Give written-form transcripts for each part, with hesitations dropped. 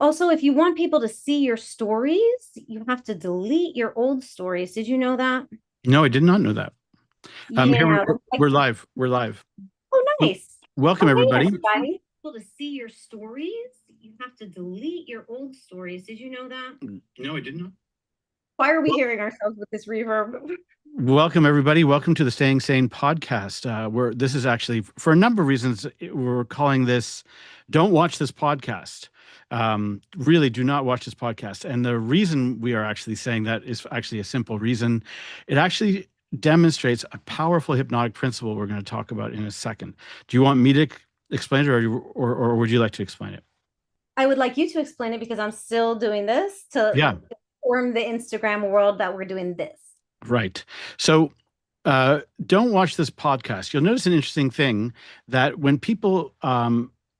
Also, if you want people to see your stories, you have to delete your old stories. Did you know that? No, I did not know that. Here Yeah. we're live. We're live. Oh, Wel- nice. Welcome, Oh, hey, everybody. everybody. People to see your stories, you have to delete your old stories. Did you know that? No, I did not. Why are we hearing ourselves with this reverb? Welcome, everybody. Welcome to the Staying Sane podcast. This is actually, for a number of reasons, we're calling this "Don't Watch This Podcast." Really, do not watch this podcast. And the reason we are actually saying that is actually a simple reason. It actually demonstrates a powerful hypnotic principle we're going to talk about in a second. Do you want me to explain it, or would you like to explain it? I would like you to explain it because I'm still doing this to Yeah. inform the Instagram world that we're doing this. Right. So don't watch this podcast. You'll notice an interesting thing that when people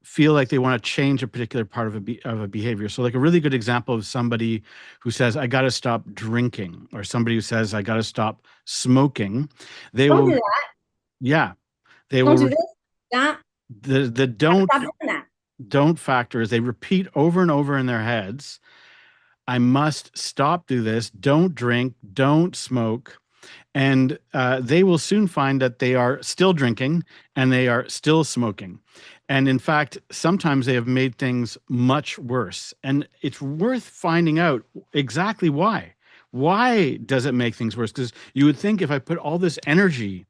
feel like they want to change a particular part of a behavior. So like a really good example of somebody who says, I got to stop drinking, or somebody who says, I got to stop smoking. They Don't will, do that. yeah, they Don't will, do this. That. the don't, Stop doing that. don't factor is they repeat over and over in their heads, I must stop do this, don't drink, don't smoke. And they will soon find that they are still drinking and they are still smoking. And in fact, sometimes they have made things much worse. And it's worth finding out exactly why. Why does it make things worse? Because you would think if I put all this energy,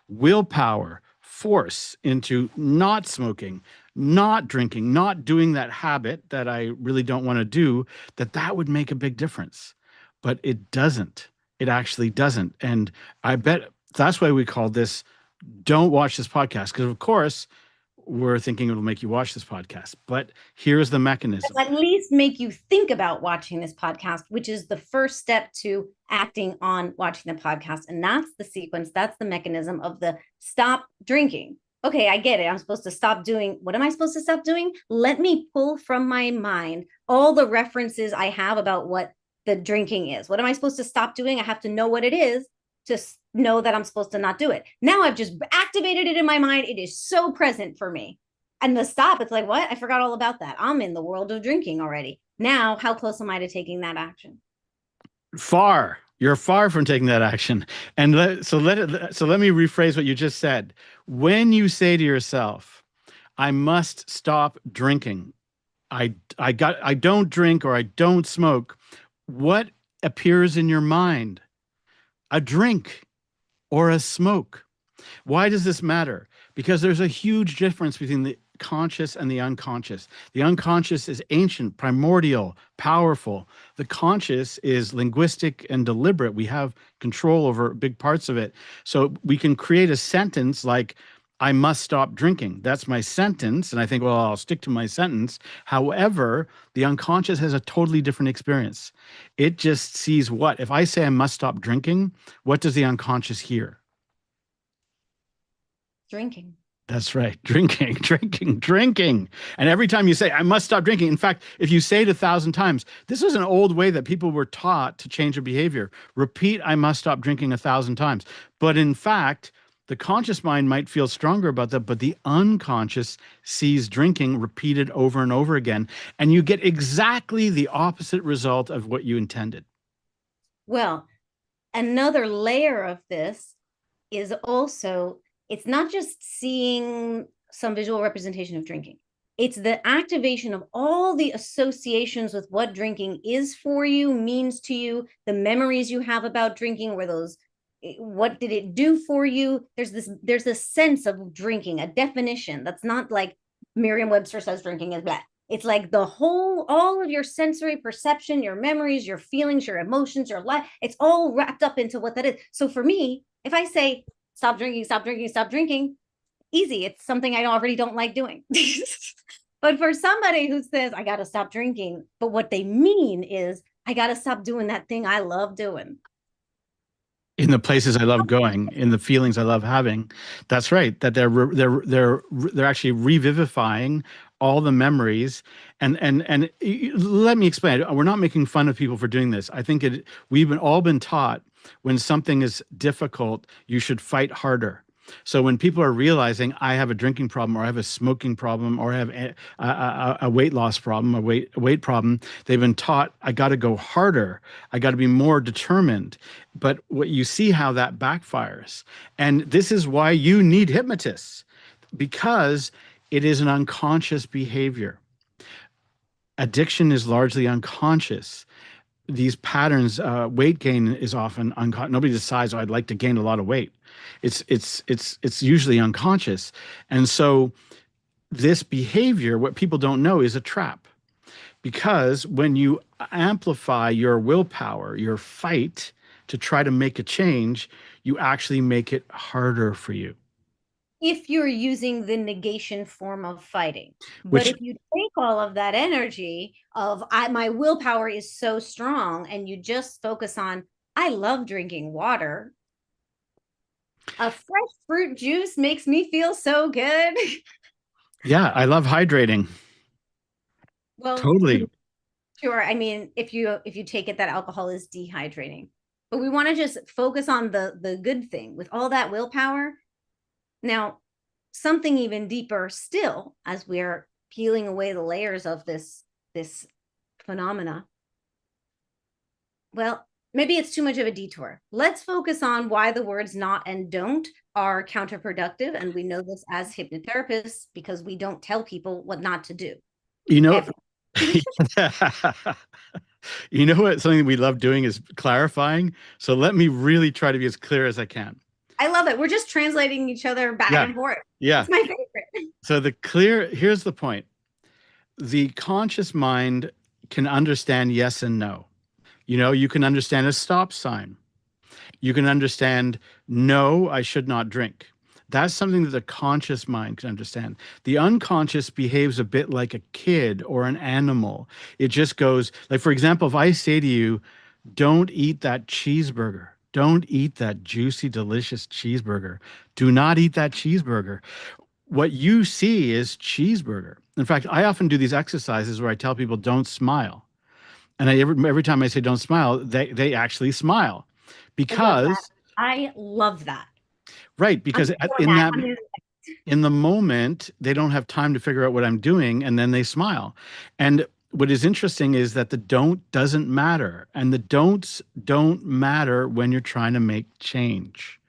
willpower, force into not smoking, not drinking, not doing that habit that I really don't want to do, that would make a big difference. But it doesn't. It actually doesn't. And I bet that's why we call this Don't Watch This Podcast. Because, of course, we're thinking it'll make you watch this podcast. But here's the mechanism. At least make you think about watching this podcast, which is the first step to acting on watching the podcast. And that's the sequence. That's the mechanism of the stop drinking. Okay, I get it. I'm supposed to stop doing. What am I supposed to stop doing? Let me pull from my mind all the references I have about what the drinking is. What am I supposed to stop doing? I have to know what it is to know that I'm supposed to not do it. Now I've just activated it in my mind. It is so present for me. And the stop, it's like, what? I forgot all about that. I'm in the world of drinking already. Now, how close am I to taking that action? Far. You're far from taking that action. And so let me rephrase what you just said. When you say to yourself, I must stop drinking. I don't drink or I don't smoke. What appears in your mind? A drink or a smoke. Why does this matter? Because there's a huge difference between the conscious and the unconscious. The unconscious is ancient, primordial, powerful. The conscious is linguistic and deliberate. We have control over big parts of it. So we can create a sentence like, I must stop drinking. That's my sentence. And I think, well, I'll stick to my sentence. However, the unconscious has a totally different experience. It just sees what? If I say I must stop drinking, what does the unconscious hear? Drinking. That's right. Drinking, drinking, drinking. And every time you say, I must stop drinking. In fact, if you say it 1,000 times, this was an old way that people were taught to change their behavior. Repeat, I must stop drinking 1,000 times. But in fact, the conscious mind might feel stronger about that, but the unconscious sees drinking repeated over and over again. And you get exactly the opposite result of what you intended. Well, another layer of this is also, it's not just seeing some visual representation of drinking. It's the activation of all the associations with what drinking is for you, means to you, the memories you have about drinking, where those, what did it do for you? There's this sense of drinking, a definition that's not like Merriam-Webster says drinking is blah. It's like the whole, all of your sensory perception, your memories, your feelings, your emotions, your life, it's all wrapped up into what that is. So for me, if I say, stop drinking, stop drinking, stop drinking, easy. It's something I already don't like doing. But for somebody who says, I got to stop drinking, but what they mean is, I got to stop doing that thing I love doing. In the places I love going, in the feelings I love having. That's right. That they're actually revivifying all the memories. And let me explain. We're not making fun of people for doing this. I think we've all been taught when something is difficult, you should fight harder. So when people are realizing I have a drinking problem, or I have a smoking problem, or I have a weight loss problem, a weight problem, they've been taught I got to go harder. I got to be more determined. But what you see how that backfires. And this is why you need hypnotists, because it is an unconscious behavior. Addiction is largely unconscious. These patterns, weight gain is often unconscious. Nobody decides, oh, I'd like to gain a lot of weight. It's usually unconscious. And so this behavior, what people don't know, is a trap. Because when you amplify your willpower, your fight to try to make a change, you actually make it harder for you. If you're using the negation form of fighting. But Which, if you take all of that energy of my willpower is so strong, and you just focus on, I love drinking water. A fresh fruit juice makes me feel so good. yeah, I love hydrating. Well, Totally. sure. I mean, if you take it that alcohol is dehydrating, but we want to just focus on the good thing with all that willpower. Now, something even deeper still, as we're peeling away the layers of this phenomena. Well, maybe it's too much of a detour. Let's focus on why the words not and don't are counterproductive. And we know this as hypnotherapists because we don't tell people what not to do. You know, you know what? Something we love doing is clarifying. So let me really try to be as clear as I can. I love it. We're just translating each other back and forth. Yeah. It's my favorite. So here's the point. The conscious mind can understand yes and no. You know, you can understand a stop sign. You can understand, no, I should not drink. That's something that the conscious mind can understand. The unconscious behaves a bit like a kid or an animal. It just goes, like, for example, if I say to you, don't eat that cheeseburger. Don't eat that juicy, delicious cheeseburger. Do not eat that cheeseburger. What you see is cheeseburger. In fact, I often do these exercises where I tell people don't smile. And every time I say don't smile, they actually smile. Because I love that. Right, because in the moment, they don't have time to figure out what I'm doing, and then they smile. And what is interesting is that the don't doesn't matter. And the don'ts don't matter when you're trying to make change.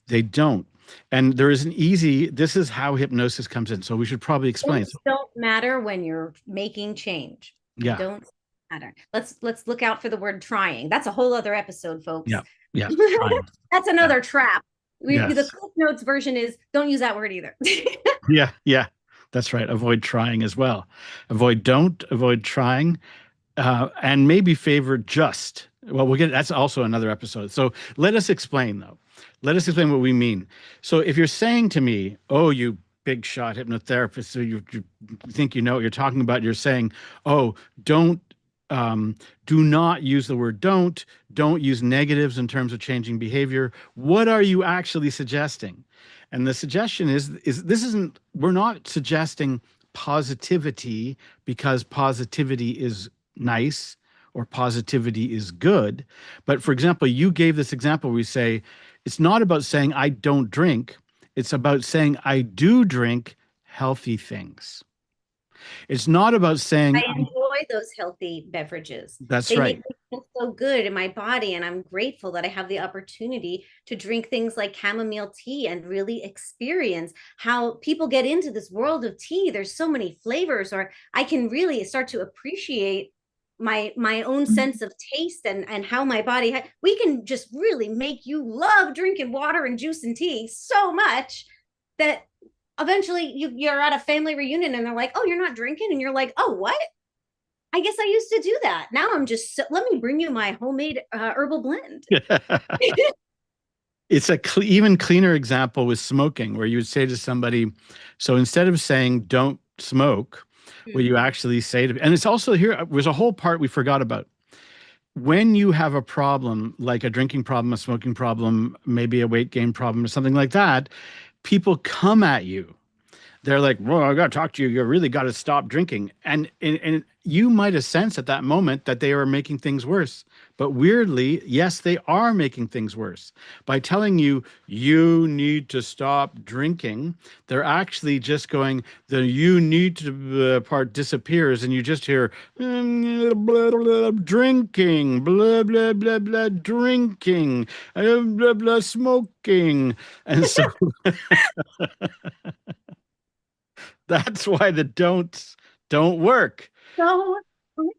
They don't. And there is this is how hypnosis comes in. So we should probably explain. Don'ts don't matter when you're making change. Yeah. Don't matter. Let's look out for the word trying. That's a whole other episode, folks. Yeah. Yeah. That's another trap. Yes. The Cliff Notes version is don't use that word either. Yeah. Yeah. That's right. Avoid trying as well. Avoid trying, and maybe favor just. Well, that's also another episode. So let us explain, though. Let us explain what we mean. So if you're saying to me, oh, you big shot hypnotherapist, so you think you know what you're talking about, you're saying, oh, do not use the word don't use negatives in terms of changing behavior. What are you actually suggesting? And the suggestion is we're not suggesting positivity because positivity is nice or positivity is good. But for example, you gave this example where we say, it's not about saying I don't drink. It's about saying I do drink healthy things. It's not about saying I enjoy those healthy beverages. That's right. They make me feel so good in my body, and I'm grateful that I have the opportunity to drink things like chamomile tea and really experience how people get into this world of tea. There's so many flavors, or I can really start to appreciate my own sense of taste and how my body we can just really make you love drinking water and juice and tea so much that eventually you're at a family reunion and they're like, oh, you're not drinking? And you're like, oh, what? I guess I used to do that. Now I'm just, let me bring you my homemade herbal blend. It's even cleaner example with smoking, where you would say to somebody, so instead of saying don't smoke, what you actually say to, and it's also here, there's a whole part we forgot about. When you have a problem, like a drinking problem, a smoking problem, maybe a weight gain problem or something like that, people come at you they're like, well, I got to talk to you. You really got to stop drinking. And you might have sensed at that moment that they are making things worse. But weirdly, yes, they are making things worse. By telling you, you need to stop drinking, they're actually just going, the you need to part disappears, and you just hear blah, blah, blah, drinking, blah, blah, blah, blah, drinking, blah, blah, smoking. And so that's why the don'ts don't work. So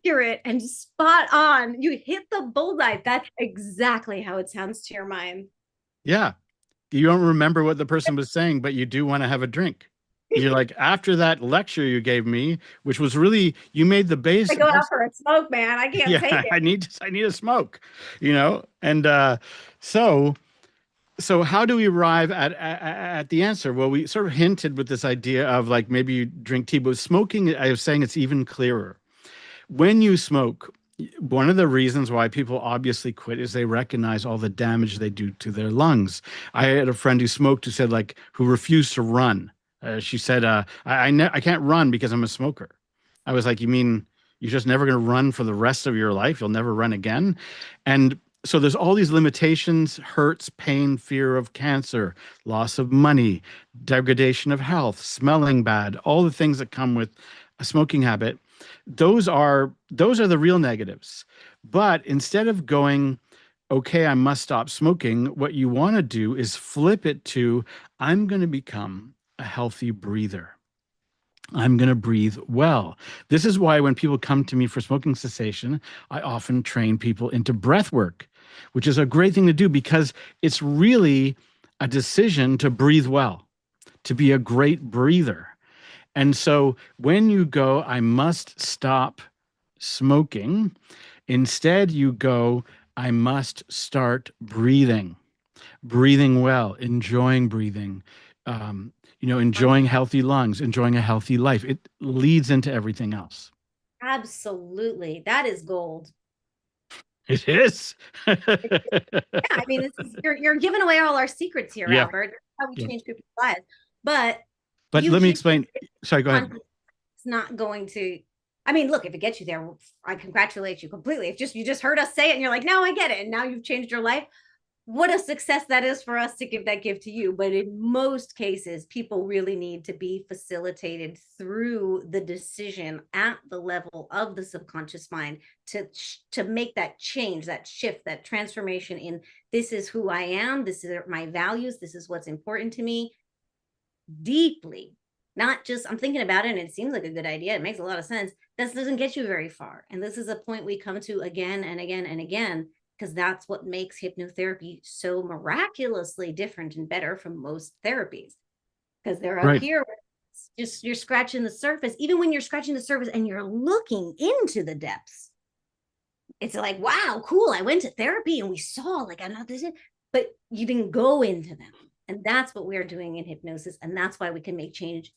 accurate and spot on. You hit the bullseye. That's exactly how it sounds to your mind. Yeah. You don't remember what the person was saying, but you do want to have a drink. You're like, after that lecture you gave me, which was really, you made the I base. go out for a smoke, man. I can't take Yeah, it. I need a smoke, And so so how do we arrive at the answer? Well, we sort of hinted with this idea of like maybe you drink tea, but smoking, I was saying it's even clearer. When you smoke, one of the reasons why people obviously quit is they recognize all the damage they do to their lungs. I had a friend who smoked who said like who refused to run. She said, I can't run because I'm a smoker. I was like, you mean you're just never going to run for the rest of your life? You'll never run again. And so there's all these limitations, hurts, pain, fear of cancer, loss of money, degradation of health, smelling bad, all the things that come with a smoking habit. Those are the real negatives. But instead of going, okay, I must stop smoking, what you want to do is flip it to, I'm going to become a healthy breather. I'm going to breathe well. This is why when people come to me for smoking cessation, I often train people into breath work, which is a great thing to do because it's really a decision to breathe well, to be a great breather. And so when you go, I must stop smoking, instead you go, I must start breathing, breathing well, enjoying breathing, enjoying healthy lungs, enjoying a healthy life. It leads into everything else. Absolutely. That is gold. It is. Yeah, I mean, you're giving away all our secrets here, Yeah. Albert. How we Yeah. change people's lives. But But you let me hit explain. Sorry, go ahead. it's not going to. I mean, look, if it gets you there, I congratulate you completely. If just you just heard us say it and you're like, no, I get it, and now you've changed your life. What a success that is for us to give that gift to you. But in most cases, people really need to be facilitated through the decision at the level of the subconscious mind to make that change, that shift, that transformation in this is who I am, this is my values, this is what's important to me deeply. Not just I'm thinking about it and it seems like a good idea. It makes a lot of sense. This doesn't get you very far. And this is a point we come to again and again and again because that's what makes hypnotherapy so miraculously different and better from most therapies. Because they're up Right. here, just you're scratching the surface. Even when you're scratching the surface and you're looking into the depths, it's like, wow, cool. I went to therapy and we saw like I'm not this, but you didn't go into them. And that's what we're doing in hypnosis. And that's why we can make change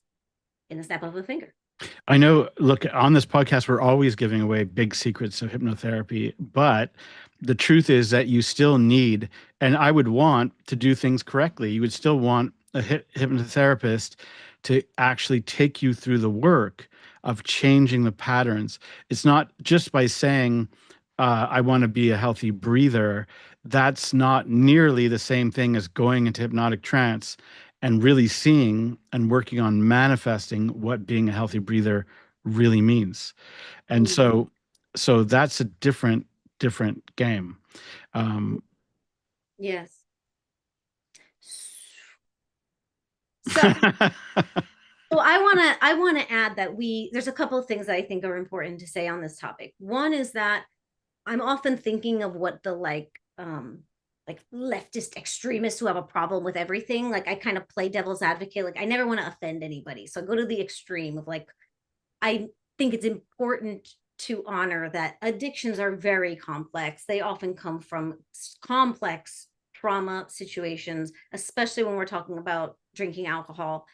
in the snap of a finger. I know, look, on this podcast, we're always giving away big secrets of hypnotherapy, but the truth is that you still need, and I would want to do things correctly. You would still want a hypnotherapist to actually take you through the work of changing the patterns. It's not just by saying, I want to be a healthy breather. That's not nearly the same thing as going into hypnotic trance and really seeing and working on manifesting what being a healthy breather really means. And so that's a different game. Um, Yes. So So I want to add that there's a couple of things that I think are important to say on this topic. One is that I'm often thinking of what the like leftist extremists who have a problem with everything. Like I kind of play devil's advocate. Like I never want to offend anybody. So I go to the extreme of like I think it's important to honor that addictions are very complex. They often come from complex trauma situations, especially when we're talking about drinking alcohol.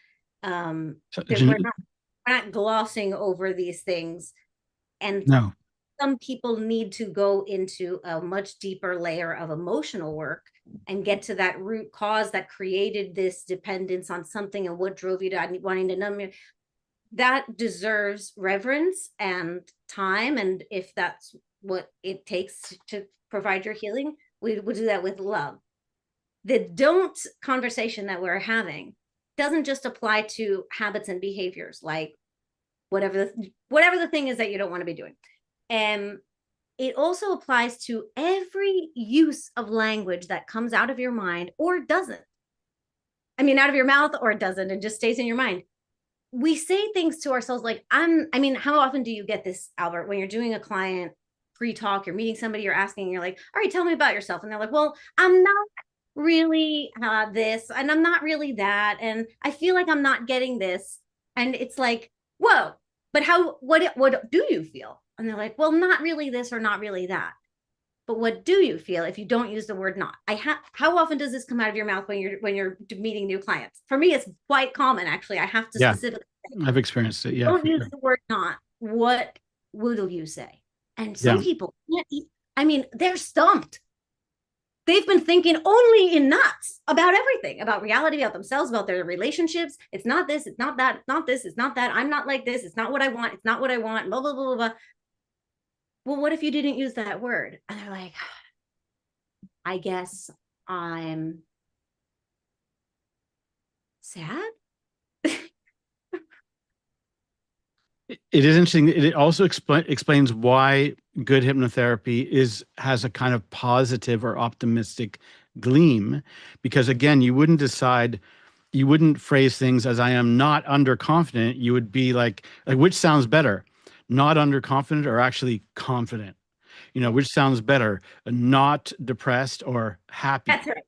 That we're not glossing over these things. And no. some people need to go into a much deeper layer of emotional work and get to that root cause that created this dependence on something and what drove you to wanting to numb you, that deserves reverence and time. And if that's what it takes to provide your healing, we would do that with love. The don't conversation that we're having doesn't just apply to habits and behaviors, like whatever the thing is that you don't want to be doing. And it also applies to every use of language that comes out of your mind or doesn't. I mean, out of your mouth or it doesn't, and just stays in your mind. We say things to ourselves like, how often do you get this, Albert, when you're doing a client pre-talk, you're meeting somebody, you're asking, you're like, all right, tell me about yourself. And they're like, well, I'm not really this, and I'm not really that. And I feel like I'm not getting this. And it's like, whoa, but what do you feel? And they're like, well, not really this or not really that. But what do you feel if you don't use the word not? How often does this come out of your mouth when you're meeting new clients? For me, it's quite common, actually. I have to specifically say, I've experienced it. Yeah. Don't use the word not. What will you say? And some people can't they're stumped. They've been thinking only in knots about everything, about reality, about themselves, about their relationships. It's not this, it's not that, it's not this, it's not that. I'm not like this. It's not what I want. It's not what I want. Blah, blah, blah, blah, blah. Well, what if you didn't use that word? And they're like, I guess I'm sad. It is interesting. It also explains why good hypnotherapy has a kind of positive or optimistic gleam, because again, you wouldn't phrase things as I am not underconfident. You would be like which sounds better, not underconfident or actually confident? Which sounds better, not depressed or happy? That's right.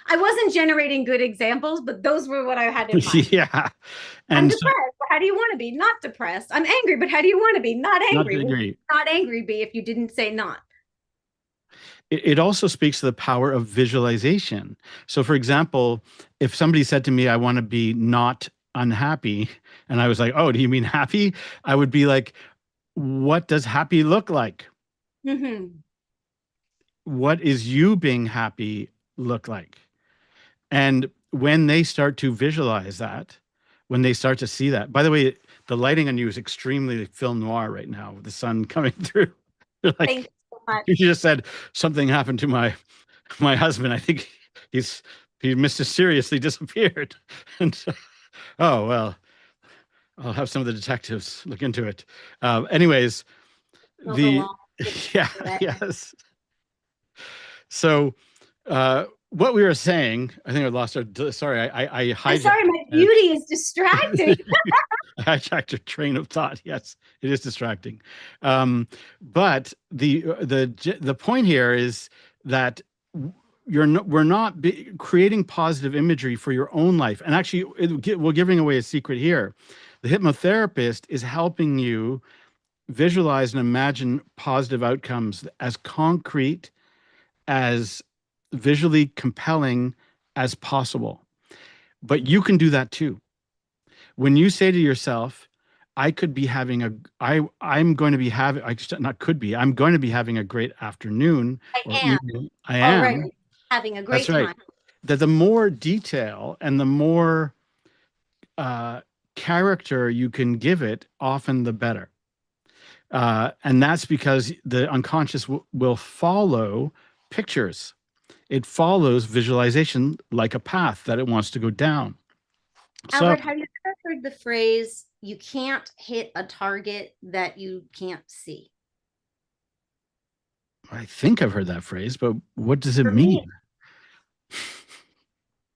I wasn't generating good examples, but those were what I had in mind. Yeah. I'm depressed, but how do you want to be? Not depressed. I'm angry, but how do you want to be? Not angry. Not angry. Not angry be if you didn't say not. It also speaks to the power of visualization. So for example, if somebody said to me, I want to be not unhappy, and I was like, oh, do you mean happy? I would be like, what does happy look like? Mm-hmm. What is you being happy look like? And when they start to visualize that, when they start to see that, by the way, the lighting on you is extremely film noir right now with the sun coming through. Like, thank you so much. You just said something happened to my husband. I think he mysteriously disappeared. And so, oh, well, I'll have some of the detectives look into it. Anyways, yes. So, what we were saying, I think I lost our. Sorry, I hijacked. I'm sorry, my beauty is distracting. I hijacked your train of thought. Yes, it is distracting. But the point here is that we're not creating positive imagery for your own life. And actually, we're giving away a secret here. The hypnotherapist is helping you visualize and imagine positive outcomes as concrete, as visually compelling as possible. But you can do that too. When you say to yourself, I'm going to be having a great afternoon. I am already having a great time. That the more detail and the more character you can give it, often the better. And that's because the unconscious will follow pictures. It follows visualization like a path that it wants to go down. Albert, have you ever heard the phrase, you can't hit a target that you can't see? I think I've heard that phrase, but what does it mean?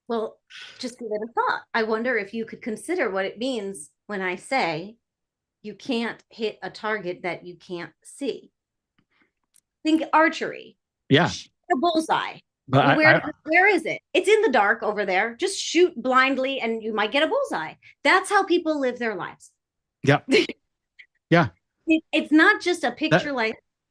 Well, just give it a thought. I wonder if you could consider what it means when I say you can't hit a target that you can't see. Think archery. Yeah. Shoot a bullseye. But where is it? It's in the dark over there. Just shoot blindly and you might get a bullseye. That's how people live their lives. Yeah. Yeah. It's not just a picture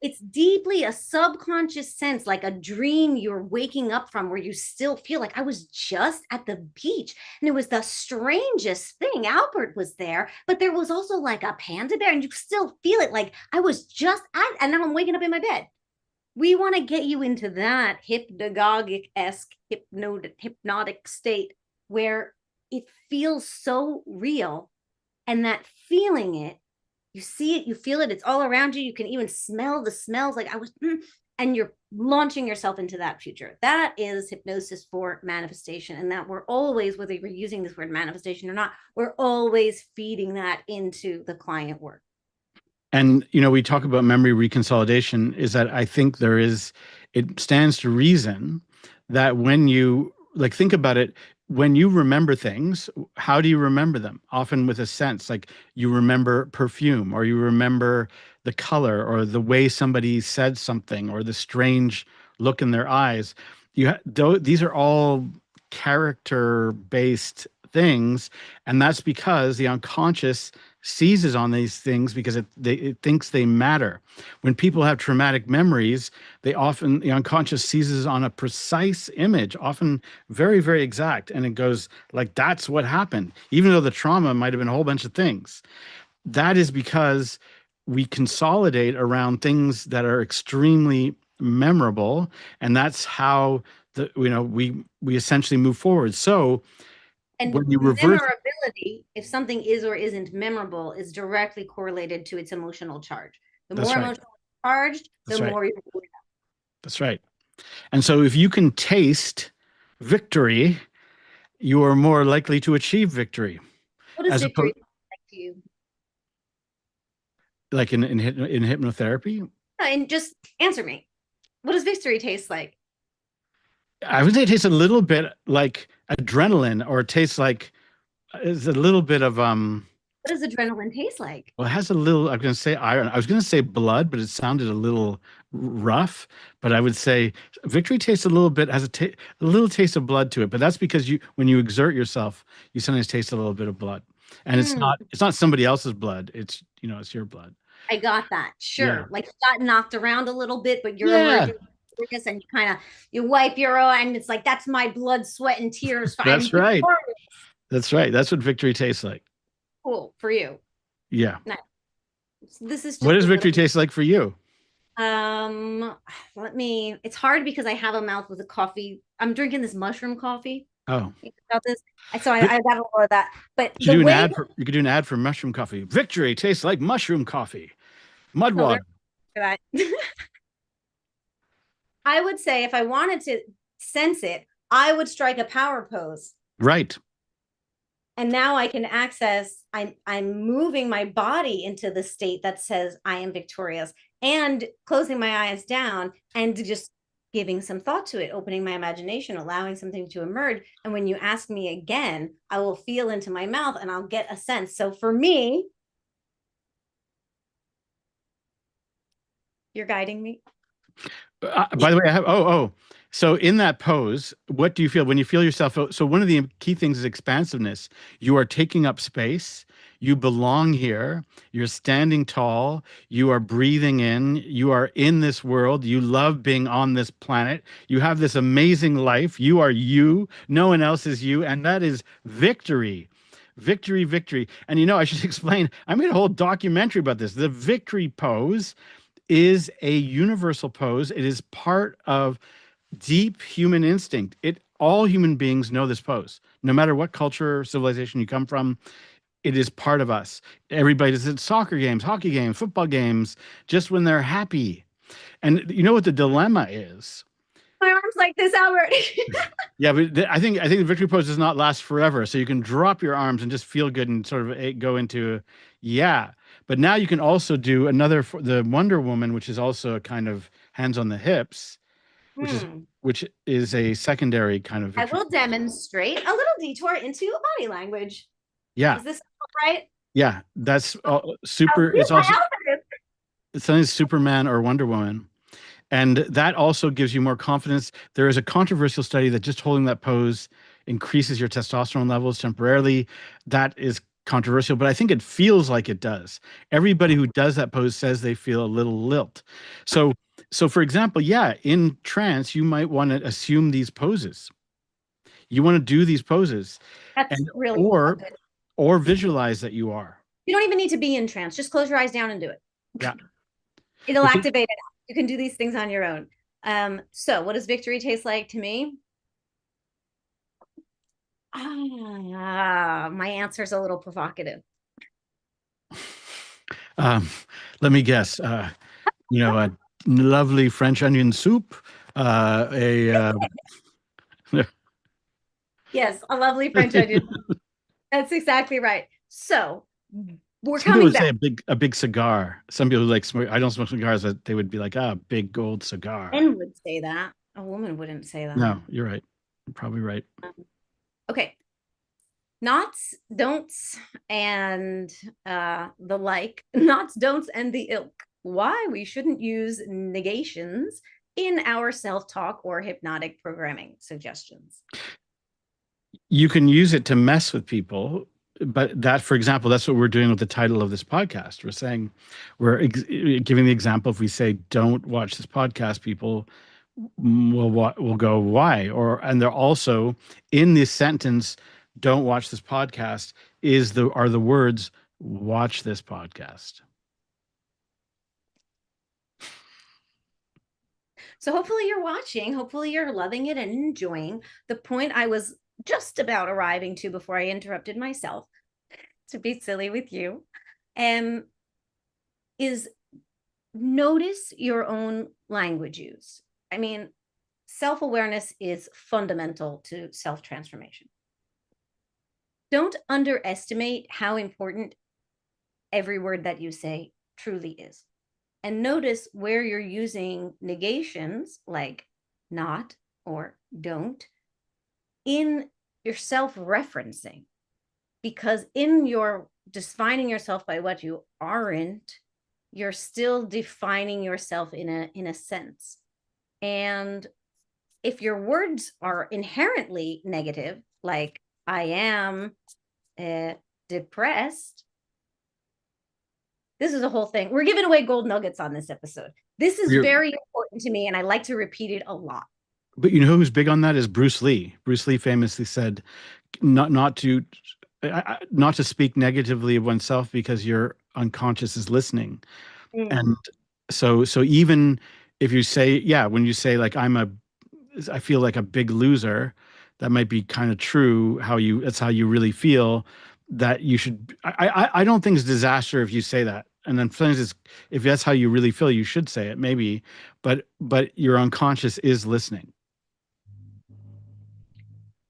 it's deeply a subconscious sense, like a dream you're waking up from, where you still feel like I was just at the beach. And it was the strangest thing. Albert was there, but there was also like a panda bear, and you still feel it like I was just and now I'm waking up in my bed. We want to get you into that hypnagogic-esque hypnotic state where it feels so real, and that feeling it, you see it, you feel it, it's all around you. You can even smell the smells like and you're launching yourself into that future. That is hypnosis for manifestation. And that we're always, whether we're using this word manifestation or not, we're always feeding that into the client work. And, we talk about memory reconsolidation, is that I think it stands to reason that when you think about it, when you remember things, how do you remember them? Often with a sense, like you remember perfume, or you remember the color, or the way somebody said something, or the strange look in their eyes. These are all character-based things, and that's because the unconscious seizes on these things because it thinks they matter. When people have traumatic memories, the unconscious seizes on a precise image, often very, very exact, and it goes like, that's what happened, even though the trauma might have been a whole bunch of things. That is because we consolidate around things that are extremely memorable, and that's how we essentially move forward. So and when you reverse memorability, if something is or isn't memorable, is directly correlated to its emotional charge. The That's more right. emotionally charged, That's the right. more you. That's right. And so if you can taste victory, you are more likely to achieve victory. What is victory like to you? Like in hypnotherapy? And just answer me. What does victory taste like? I would say it tastes a little bit like adrenaline, or it tastes like it's a little bit of What does adrenaline taste like? well, it has a little, I'm going to say iron. I was going to say blood, but it sounded a little rough. But I would say victory tastes a little bit, has a little taste of blood to it. But that's because when you exert yourself, you sometimes taste a little bit of blood. And it's not somebody else's blood. It's your blood. I got that. Sure. Yeah. Like you got knocked around a little bit, but you're emerging and you wipe your eye, and it's like, that's my blood, sweat, and tears. That's right. That's right. That's what victory tastes like. Cool for you. Yeah. Nice. This is what does victory taste like for you? It's hard because I have a mouth with a coffee. I'm drinking this mushroom coffee. Oh. About this. So I got a lot of that. But you could do an ad for mushroom coffee. Victory tastes like mushroom coffee. Mud water. I would say if I wanted to sense it, I would strike a power pose. Right. And now I can access, I'm moving my body into the state that says I am victorious, and closing my eyes down and just giving some thought to it, opening my imagination, allowing something to emerge. And when you ask me again, I will feel into my mouth and I'll get a sense. So for me, you're guiding me. By the way, I have, so in that pose, what do you feel when you feel yourself? So one of the key things is expansiveness. You are taking up space. You belong here. You're standing tall. You are breathing in. You are in this world. You love being on this planet. You have this amazing life. You are you. No one else is you. And that is victory. Victory, victory. And I should explain, I made a whole documentary about this. The victory pose is a universal pose. It is part of deep human instinct. All human beings know this pose. No matter what culture or civilization you come from, it is part of us. Everybody does it, soccer games, hockey games, football games, just when they're happy. And you know what the dilemma is? My arms like this, Albert. Yeah, but I think the victory pose does not last forever. So you can drop your arms and just feel good and sort of go into, yeah. But now you can also do the Wonder Woman, which is also a kind of hands on the hips, which is a secondary kind of victory. I will demonstrate a little detour into body language. Yeah. Is this right? Yeah, that's super. It's also something Superman or Wonder Woman. And that also gives you more confidence. There is a controversial study that just holding that pose increases your testosterone levels temporarily. That is controversial, but I think it feels like it does. Everybody who does that pose says they feel a little lilt. So for example, in trance, you might want to assume these poses. You want to do these poses. That's really good. Or visualize that you are. You don't even need to be in trance. Just close your eyes down and do it. Yeah. It'll activate it. You can do these things on your own. So what does victory taste like to me? My answer is a little provocative. Um, Let me guess. A lovely French onion soup. A Yes, a lovely French onion. That's exactly right. So we're Some people coming would say back. a big cigar. Some people like smoke. I don't smoke cigars, but they would be like, ah, big gold cigar. Men would say that. A woman wouldn't say that. No, you're right. You're probably right. Okay. Nots, don'ts, and the like. Nots, don'ts, and the ilk. Why we shouldn't use negations in our self-talk or hypnotic programming suggestions. You can use it to mess with people, but that, for example, that's what we're doing with the title of this podcast. We're saying, giving the example. If we say, "Don't watch this podcast," people will go, "Why?" And they're also in this sentence, "Don't watch this podcast," are the words, "Watch this podcast." So hopefully you're watching. Hopefully you're loving it and enjoying. The point I was just about arriving to before I interrupted myself to be silly with you, is notice your own language use. I mean, self-awareness is fundamental to self-transformation. Don't underestimate how important every word that you say truly is. And notice where you're using negations like not or don't in your self-referencing. Because in your defining yourself by what you aren't, you're still defining yourself in a sense. And if your words are inherently negative, like I am depressed, this is a whole thing. We're giving away gold nuggets on this episode. This is You're, very important to me, and I like to repeat it a lot. but you know who's big on that is Bruce Lee. Bruce Lee famously said, not to speak negatively of oneself because your unconscious is listening. Mm. And so even if you say, yeah, when you say like I feel like a big loser, that might be kind of true. That's how you really feel. That you should. I don't think it's disaster if you say that. And then sometimes if that's how you really feel, you should say it maybe. But your unconscious is listening.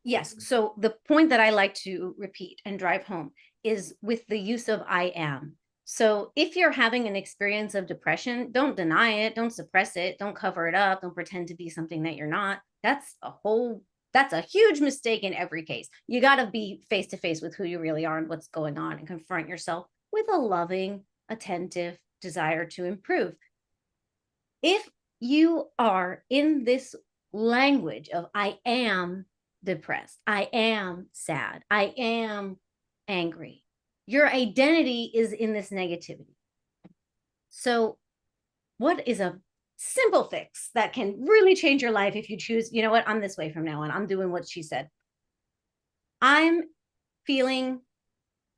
Yes. So the point that I like to repeat and drive home is with the use of I am. So if you're having an experience of depression, don't deny it, don't suppress it, don't cover it up, don't pretend to be something that you're not. That's a huge mistake in every case. You got to be face to face with who you really are and what's going on and confront yourself with a loving, attentive desire to improve. If you are in this language of I am depressed, I am sad, I am angry, your identity is in this negativity. So, what is a simple fix that can really change your life if you choose, you know what, I'm this way from now on, I'm doing what she said. I'm feeling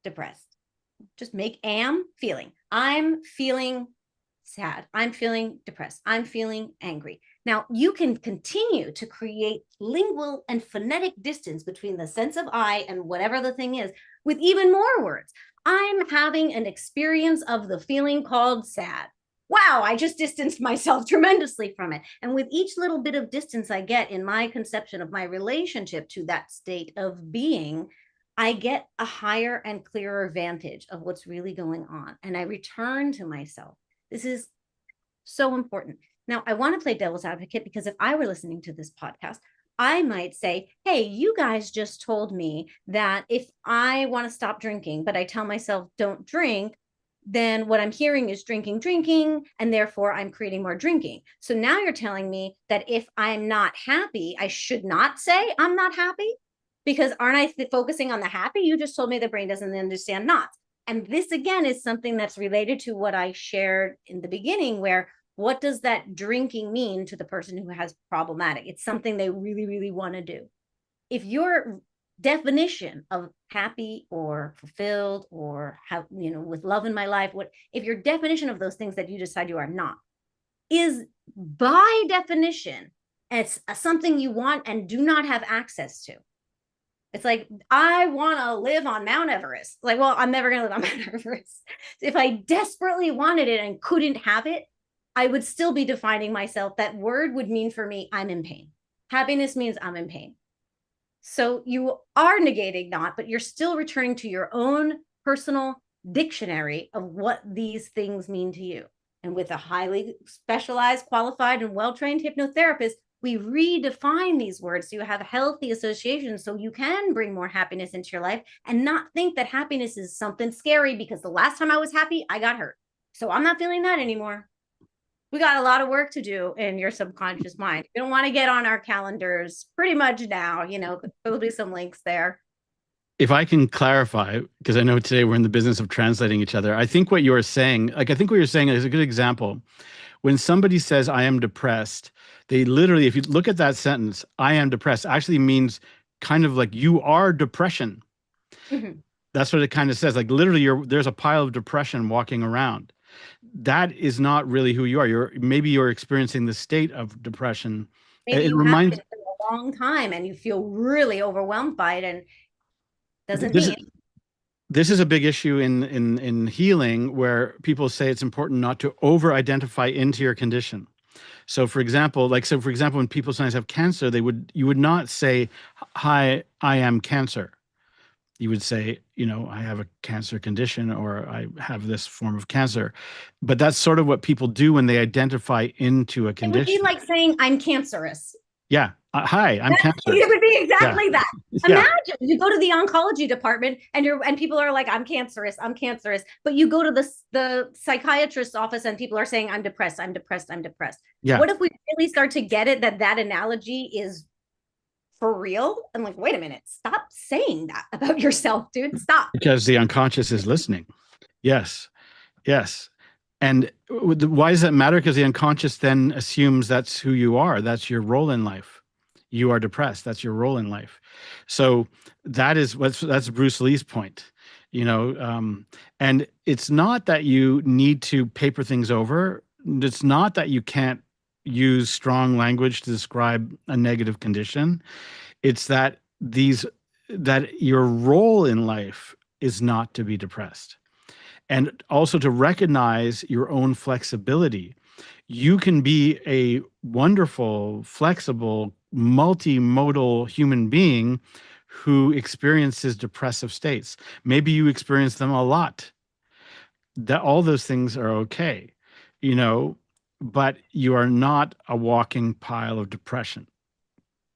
depressed. Just make am feeling. I'm feeling sad. I'm feeling depressed. I'm feeling angry. Now, you can continue to create lingual and phonetic distance between the sense of I and whatever the thing is with even more words. I'm having an experience of the feeling called sad. Wow, I just distanced myself tremendously from it. And with each little bit of distance I get in my conception of my relationship to that state of being, I get a higher and clearer vantage of what's really going on. And I return to myself. This is so important. Now, I want to play devil's advocate because if I were listening to this podcast, I might say, hey, you guys just told me that if I want to stop drinking, but I tell myself don't drink, then what I'm hearing is drinking, drinking, and therefore I'm creating more drinking. So now you're telling me that if I'm not happy, I should not say I'm not happy because aren't I focusing on the happy? You just told me the brain doesn't understand not. And this again is something that's related to what I shared in the beginning, where what does that drinking mean to the person who has problematic? It's something they really, really want to do. If your definition of happy or fulfilled or how, with love in my life, if your definition of those things that you decide you are not, is by definition, it's something you want and do not have access to. It's like, I want to live on Mount Everest. Like, well, I'm never going to live on Mount Everest. If I desperately wanted it and couldn't have it, I would still be defining myself. That word would mean for me, I'm in pain. Happiness means I'm in pain. So you are negating not, but you're still returning to your own personal dictionary of what these things mean to you. And with a highly specialized, qualified, and well-trained hypnotherapist, we redefine these words so you have healthy associations so you can bring more happiness into your life and not think that happiness is something scary because the last time I was happy, I got hurt. So I'm not feeling that anymore. We got a lot of work to do in your subconscious mind. You don't want to get on our calendars pretty much now, there'll be some links there. If I can clarify, because I know today we're in the business of translating each other, I think what you're saying, I think what you're saying is a good example. When somebody says, I am depressed, they literally, if you look at that sentence, I am depressed, actually means kind of like you are depression. Mm-hmm. That's what it kind of says. Like literally, there's a pile of depression walking around. That is not really who you are. Maybe you're experiencing the state of depression. Maybe you have been for a long time and you feel really overwhelmed by it, and doesn't mean. This is a big issue in healing, where people say it's important not to over-identify into your condition. So for example, when people sometimes have cancer, you would not say, hi, I am cancer. You would say, I have a cancer condition, or I have this form of cancer. But that's sort of what people do when they identify into a condition. It would be like saying, I'm cancerous. Yeah. Hi, I'm cancer. It would be exactly that. Imagine you go to the oncology department and people are like, I'm cancerous. But you go to the psychiatrist's office and people are saying, I'm depressed. Yeah. What if we really start to get it that analogy is for real? I'm like, wait a minute, stop saying that about yourself, dude. Stop. Because the unconscious is listening. Yes. And why does that matter? Because the unconscious then assumes that's who you are. That's your role in life. You are depressed. That's your role in life. So that's Bruce Lee's point, and it's not that you need to paper things over. It's not that you can't use strong language to describe a negative condition. It's that your role in life is not to be depressed, and also to recognize your own flexibility. You can be a wonderful, flexible, multimodal human being who experiences depressive states. Maybe you experience them a lot. That all those things are okay, but you are not a walking pile of depression.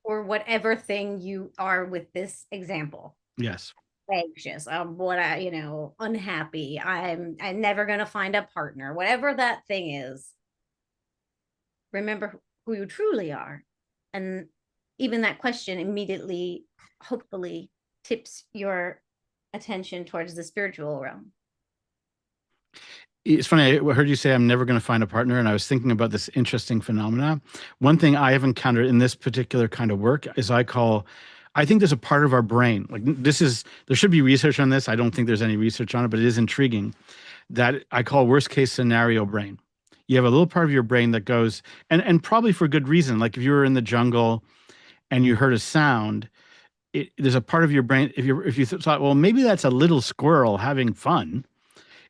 Or whatever thing you are with this example. Yes. Anxious, unhappy, I'm never going to find a partner, whatever that thing is. Remember who you truly are. And even that question immediately, hopefully, tips your attention towards the spiritual realm. It's funny, I heard you say, I'm never going to find a partner. And I was thinking about this interesting phenomena. One thing I have encountered in this particular kind of work is I think there's a part of our brain, there should be research on this. I don't think there's any research on it, but it is intriguing, that I call worst case scenario brain. You have a little part of your brain that goes, and probably for good reason. Like if you were in the jungle and you heard a sound, there's a part of your brain, if you thought, well, maybe that's a little squirrel having fun,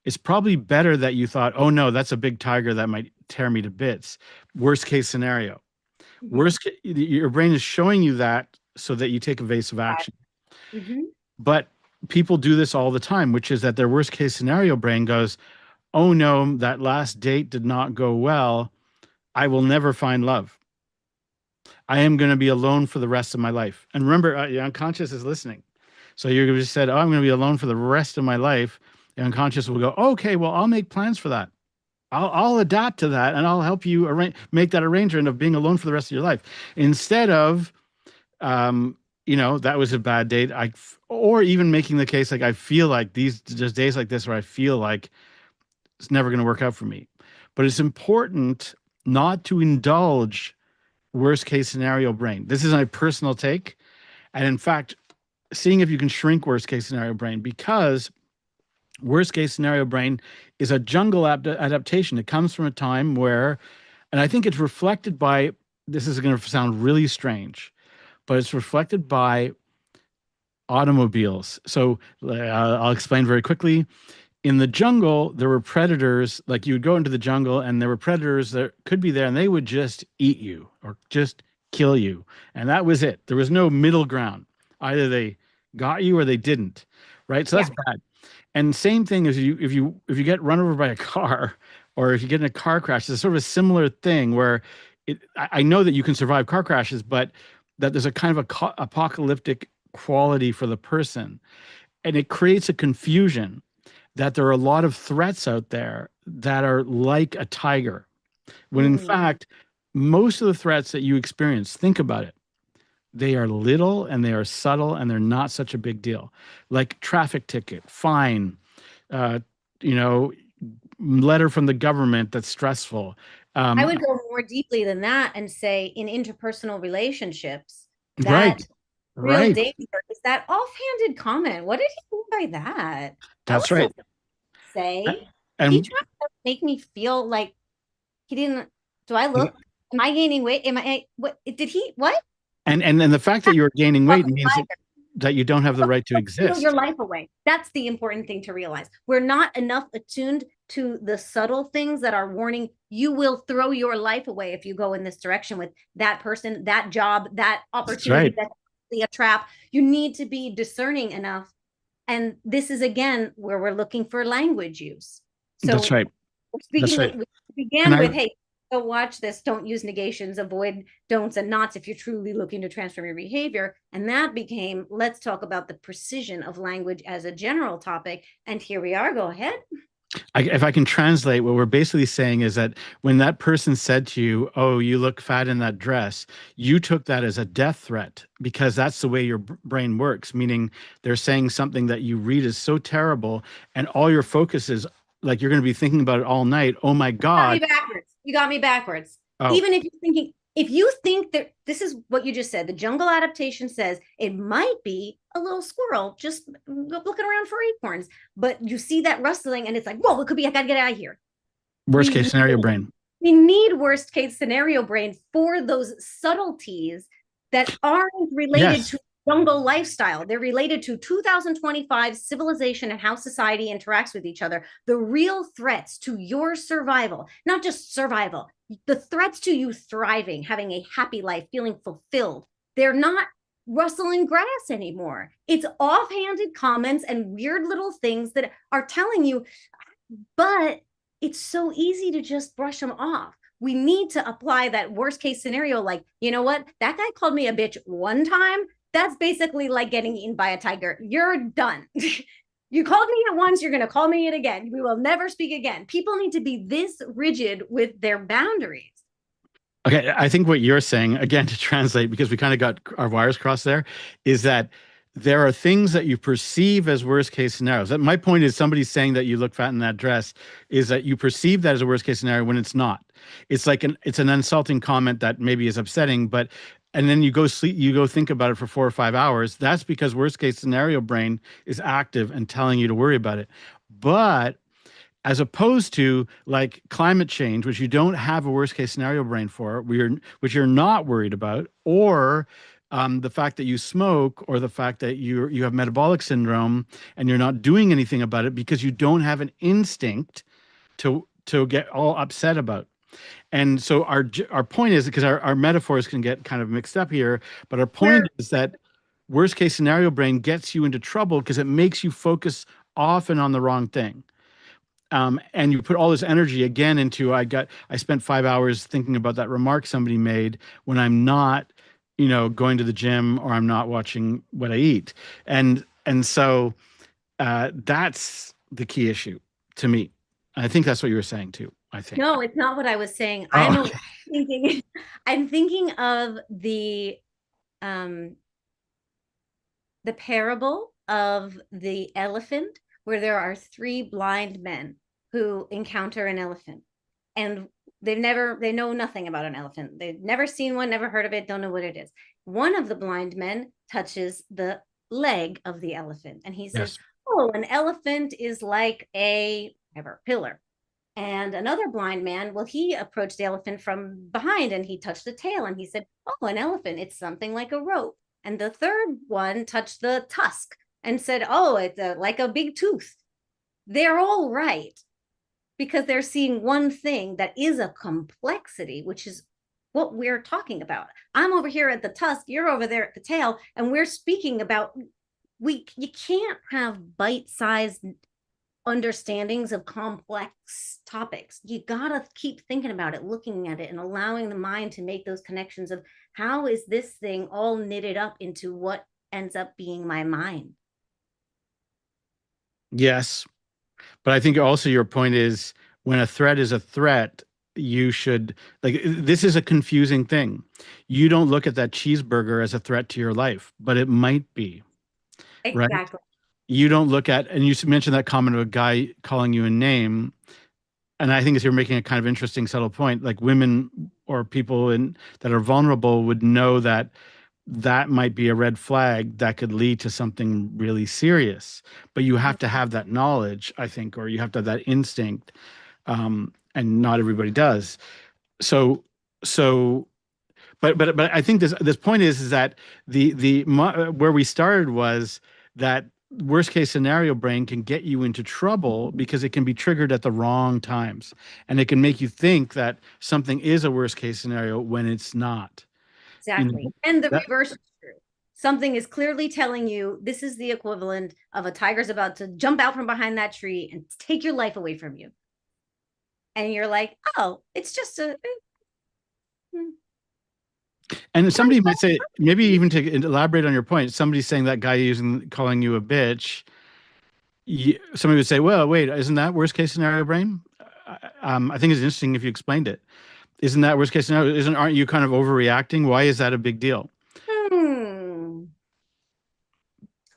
it's probably better that you thought, oh no, that's a big tiger that might tear me to bits. Worst case scenario. Mm-hmm. Your brain is showing you that so that you take evasive action. Mm-hmm. But people do this all the time, which is that their worst case scenario brain goes, oh no, that last date did not go well. I will never find love. I am going to be alone for the rest of my life. And remember, your unconscious is listening. So you just said, oh, I'm going to be alone for the rest of my life. The unconscious will go, okay, well, I'll make plans for that. I'll adapt to that, and I'll help you make that arrangement of being alone for the rest of your life. Instead of, that was a bad date. Or even making the case, like, I feel like there's days like this where I feel like it's never going to work out for me. But it's important not to indulge worst case scenario brain. This is my personal take. And in fact, seeing if you can shrink worst case scenario brain, because worst case scenario brain is a jungle adaptation. It comes from a time where And I think it's reflected by, this is going to sound really strange, but it's reflected by automobiles. So I'll explain very quickly. In the jungle, there were predators. Like, you would go into the jungle and there were predators that could be there and they would just eat you or just kill you. And that was it. There was no middle ground. Either they got you or they didn't. Right. So Yeah. that's bad. And same thing as if you get run over by a car or if you get in a car crash, it's sort of a similar thing where I know that you can survive car crashes, but that there's a kind of apocalyptic quality for the person. And it creates a confusion that there are a lot of threats out there that are like a tiger, when in fact, most of the threats that you experience, think about it, they are little and they are subtle and they're not such a big deal. Like traffic ticket, fine, uh, you know, letter from the government that's stressful. I would go more deeply than that and say in interpersonal relationships, Right, that real right. danger is that offhanded comment. What did he mean by that? That That's was so right. say. Did he And try to make me feel like he didn't? Do I look? Am I gaining weight? Am I? What did he? What? and the fact that you're gaining weight Fucking means tiger. that you don't have the right to Steal your exist. life away. That's the important thing to realize. We're not enough attuned to the subtle things that are warning you will throw your life away if you go in this direction with that person, that job, that That's opportunity, right. that's a trap. You need to be discerning enough. And this is again where we're looking for language use. That's So right. That's speaking, right. we And began I with, hey, go watch this, don't use negations, avoid don'ts and nots if you're truly looking to transform your behavior. And that became, let's talk about the precision of language as a general topic. And here we are. Go ahead. if I can translate, what we're basically saying is that when that person said to you, "Oh, you look fat in that dress," you took that as a death threat because that's the way your brain works, meaning they're saying something that you read is so terrible and all your focus is like you're going to be thinking about it all night. Oh my Got me God. backwards. You got me backwards. Oh, Even if you're thinking, if you think that this is what you just said, the jungle adaptation says it might be a little squirrel just looking around for acorns, but you see that rustling and it's like, whoa, it could be, I gotta get out of here. worst We case scenario brain. we need worst case scenario brain for those subtleties that aren't related Yes, to jungle lifestyle. They're related to 2025 civilization and how society interacts with each other. The real threats to your survival, not just survival, the threats to you thriving, having a happy life, feeling fulfilled. They're not rustling grass anymore. It's offhanded comments and weird little things that are telling you, but it's so easy to just brush them off. We need to apply that worst case scenario. Like, you know what? That guy called me a bitch one time. That's basically like getting eaten by a tiger. You're done. You called me it once, you're going to call me it again. We will never speak again. People need to be this rigid with their boundaries. okay, I think what you're saying, again, to translate, because we kind of got our wires crossed there, is that there are things that you perceive as worst case scenarios. That my point is somebody saying that you look fat in that dress is that you perceive that as a worst case scenario when it's not. It's like it's an insulting comment that maybe is upsetting, but and then you go sleep, you go think about it for 4 or 5 hours. That's because worst case scenario brain is active and telling you to worry about it. But as opposed to like climate change, which you don't have a worst case scenario brain for, which you're not worried about, or the fact that you smoke, or the fact that you have metabolic syndrome and you're not doing anything about it because you don't have an instinct to get all upset about. And so our point is, because our metaphors can get kind of mixed up here, but our point We're is that worst case scenario brain gets you into trouble because it makes you focus often on the wrong thing. And you put all this energy again into I spent 5 hours thinking about that remark somebody made when I'm not, going to the gym or I'm not watching what I eat. And so that's the key issue to me. I think that's what you were saying too, I think. No, it's not what I was saying. Oh, I'm okay. thinking I'm thinking of um the parable of the elephant, where there are three blind men who encounter an elephant, and they know nothing about an elephant. They've never seen one, never heard of it, don't know what it is. One of the blind men touches the leg of the elephant and he says, Yes. oh, an elephant is like a whatever pillar. And another blind man, well, he approached the elephant from behind and he touched the tail and he said, oh, an elephant, it's something like a rope. And the third one touched the tusk and said, oh, it's like a big tooth. They're all right because they're seeing one thing that is a complexity, which is what we're talking about. I'm over here at the tusk, you're over there at the tail, and we're speaking about you can't have bite-sized understandings of complex topics. You gotta keep thinking about it, looking at it, and allowing the mind to make those connections of how is this thing all knitted up into what ends up being my mind. Yes. But I think also your point is when a threat is a threat, you should, like, this is a confusing thing. You don't look at that cheeseburger as a threat to your life, but it might be, right? Exactly. You don't look at, and you mentioned that comment of a guy calling you a name. And I think as you're making a kind of interesting, subtle point, like women or people that are vulnerable would know that that might be a red flag that could lead to something really serious. But you have to have that knowledge, I think, or you have to have that instinct, and not everybody does. So, so, but I think this point is that where we started was that worst case scenario brain can get you into trouble because it can be triggered at the wrong times, and it can make you think that something is a worst case scenario when it's not. You Exactly. know, And the that reverse is true. Something is clearly telling you this is the equivalent of a tiger's about to jump out from behind that tree and take your life away from you. And you're like, oh, it's just a. And somebody might say, maybe even to elaborate on your point, somebody saying that guy calling you a bitch, somebody would say, well, wait, isn't that worst case scenario brain? I think it's interesting if you explained it. Isn't that worst case scenario? Aren't you kind of overreacting? Why is that a big deal? Hmm.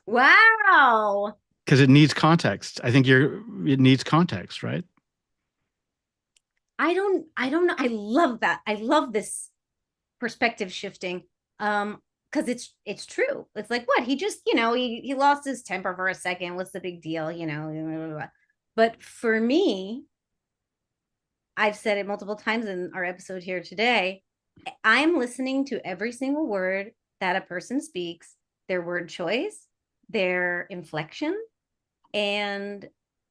Wow. Because it needs context. I think it needs context, right? I don't know. I love that. I love this perspective shifting. Because it's true. It's like what? He just, he lost his temper for a second. What's the big deal? Blah, blah, blah. But for me, I've said it multiple times in our episode here today. I'm listening to every single word that a person speaks, their word choice, their inflection. And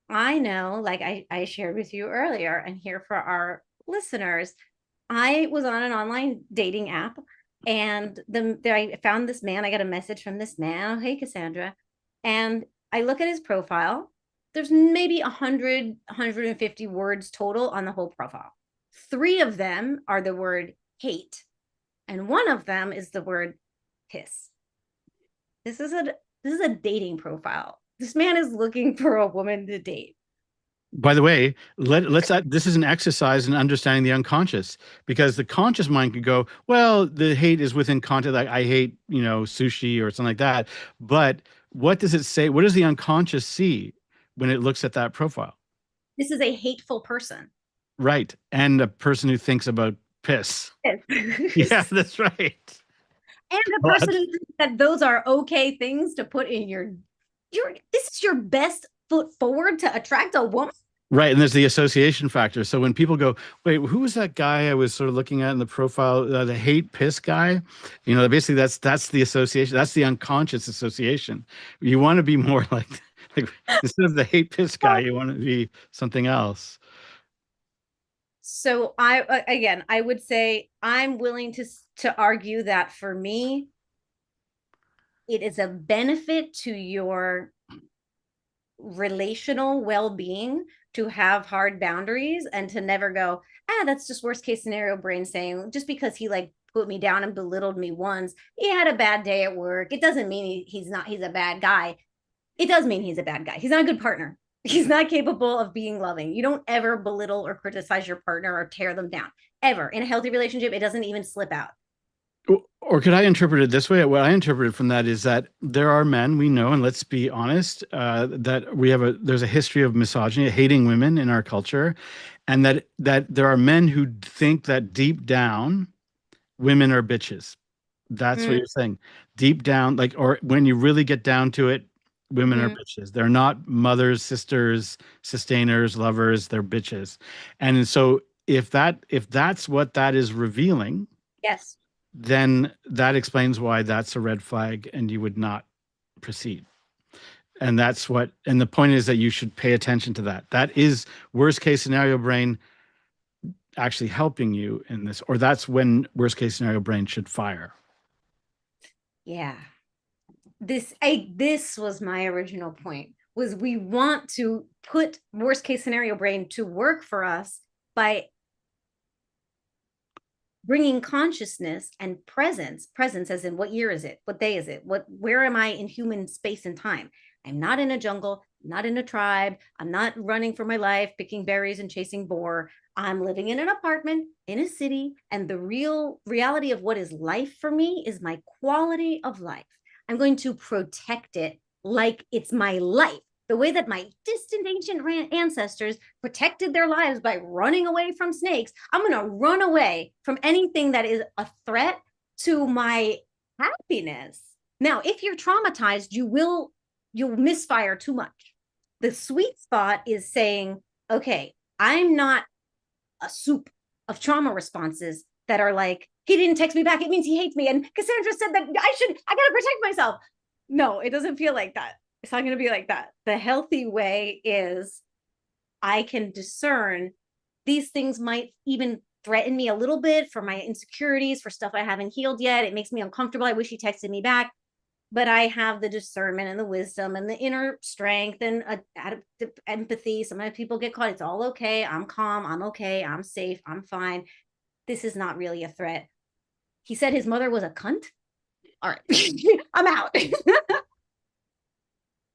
I know, like I shared with you earlier, and here for our listeners, I was on an online dating app and I found this man. I got a message from this man. Oh, hey, Cassandra. And I look at his profile. There's maybe 100, 150 words total on the whole profile. 3 of them are the word hate, and one of them is the word piss. This is a dating profile. This man is looking for a woman to date. By the way, this is an exercise in understanding the unconscious, because the conscious mind could go, well, the hate is within context. Like I hate, sushi or something like that. But what does it say? What does the unconscious see when it looks at that profile? This is a hateful person. Right. And a person who thinks about piss. Yeah, Yes. that's right. And the person who thinks that those are okay things to put in this is your best foot forward to attract a woman. Right. And there's the association factor. So when people go, wait, who was that guy I was sort of looking at in the profile, the hate piss guy? Basically that's the association. That's the unconscious association. You want to be more like instead of the hate piss guy, you want to be something else. So I would say I'm willing to argue that for me, it is a benefit to your relational well-being to have hard boundaries and to never go, that's just worst case scenario brain saying, just because he like put me down and belittled me once, he had a bad day at work. It doesn't mean he's a bad guy. It does mean he's a bad guy. He's not a good partner. He's not capable of being loving. You don't ever belittle or criticize your partner or tear them down. Ever. In a healthy relationship, it doesn't even slip out. Or could I interpret it this way? What I interpreted from that is that there are men we know, and let's be honest, that there's a history of misogyny, hating women in our culture, and that there are men who think that deep down, women are bitches. That's what you're saying. Deep down, or when you really get down to it, Women are bitches. They're not mothers, sisters, sustainers, lovers. They're bitches. And so if that's what that is revealing, Yes. then that explains why that's a red flag and you would not proceed. And the point is that you should pay attention to that. That is worst case scenario brain actually helping you in this, or that's when worst case scenario brain should fire. Yeah. This was my original point, was we want to put worst case scenario brain to work for us by bringing consciousness and presence as in what year is it, what day is it, where am I in human space and time. I'm not in a jungle, not in a tribe, I'm not running for my life picking berries and chasing boar. I'm living in an apartment in a city, and the real reality of what is life for me is my quality of life. I'm going to protect it like it's my life, the way that my distant ancient ancestors protected their lives by running away from snakes. I'm going to run away from anything that is a threat to my happiness. Now, if you're traumatized, you'll misfire too much. The sweet spot is saying, okay, I'm not a soup of trauma responses that are like, he didn't text me back, it means he hates me, and Cassandra said that I gotta protect myself. No, it doesn't feel like that. It's not going to be like that. The healthy way is I can discern these things might even threaten me a little bit for my insecurities, for stuff I haven't healed yet. It makes me uncomfortable. I wish he texted me back. But I have the discernment and the wisdom and the inner strength and empathy. Sometimes people get caught. It's all okay. I'm calm. I'm okay. I'm safe. I'm fine. This is not really a threat. He said his mother was a cunt. All right. I'm out.